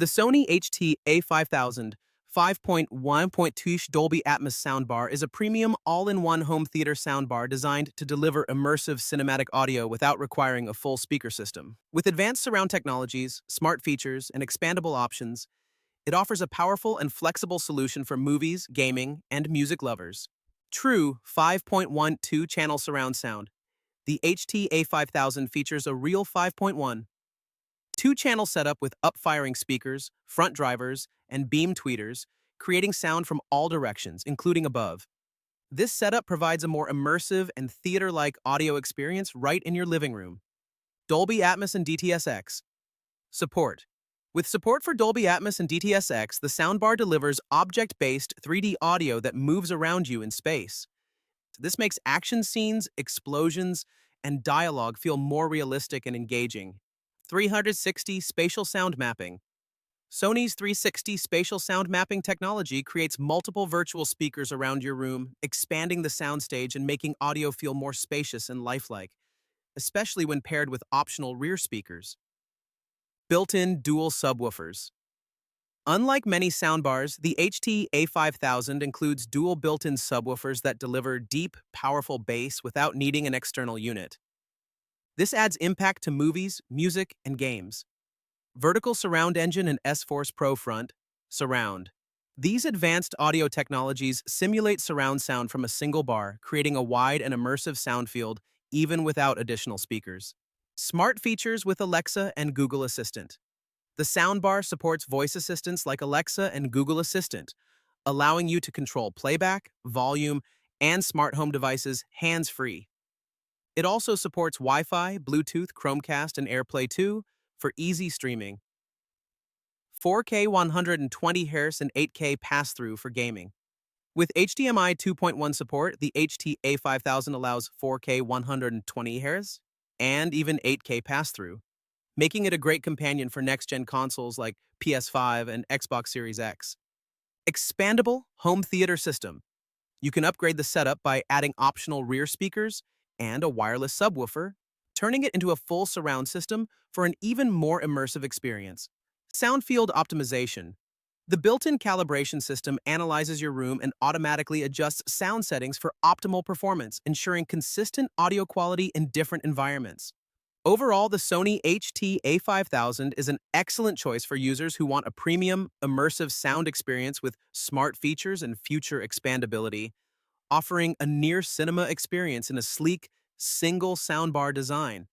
The Sony HT-A5000 5.1.2 Dolby Atmos Soundbar is a premium all-in-one home theater soundbar designed to deliver immersive cinematic audio without requiring a full speaker system. With advanced surround technologies, smart features, and expandable options, it offers a powerful and flexible solution for movies, gaming, and music lovers. True 5.12 channel surround sound. The HT-A5000 features a real 5.1 two-channel setup with up-firing speakers, front drivers, and beam tweeters, creating sound from all directions, including above. This setup provides a more immersive and theater-like audio experience right in your living room. Dolby Atmos and DTS:X. Support. With support for Dolby Atmos and DTS:X, the soundbar delivers object-based 3D audio that moves around you in space. This makes action scenes, explosions, and dialogue feel more realistic and engaging. 360 Spatial Sound Mapping. Sony's 360 Spatial Sound Mapping technology creates multiple virtual speakers around your room, expanding the soundstage and making audio feel more spacious and lifelike, especially when paired with optional rear speakers. Built-in dual subwoofers. Unlike many soundbars, the HT-A5000 includes dual built-in subwoofers that deliver deep, powerful bass without needing an external unit. This adds impact to movies, music, and games. Vertical surround engine and S-Force Pro front, surround. These advanced audio technologies simulate surround sound from a single bar, creating a wide and immersive sound field even without additional speakers. Smart features with Alexa and Google Assistant. The soundbar supports voice assistants like Alexa and Google Assistant, allowing you to control playback, volume, and smart home devices hands-free. It also supports Wi-Fi, Bluetooth, Chromecast, and AirPlay 2 for easy streaming. 4K 120Hz and 8K pass-through for gaming. With HDMI 2.1 support, the HT-A5000 allows 4K 120Hz and even 8K pass-through, making it a great companion for next-gen consoles like PS5 and Xbox Series X. Expandable home theater system. You can upgrade the setup by adding optional rear speakers and a wireless subwoofer, turning it into a full surround system for an even more immersive experience. Sound field optimization. The built-in calibration system analyzes your room and automatically adjusts sound settings for optimal performance, ensuring consistent audio quality in different environments. Overall, the Sony HT-A5000 is an excellent choice for users who want a premium, immersive sound experience with smart features and future expandability, offering a near-cinema experience in a sleek, single soundbar design.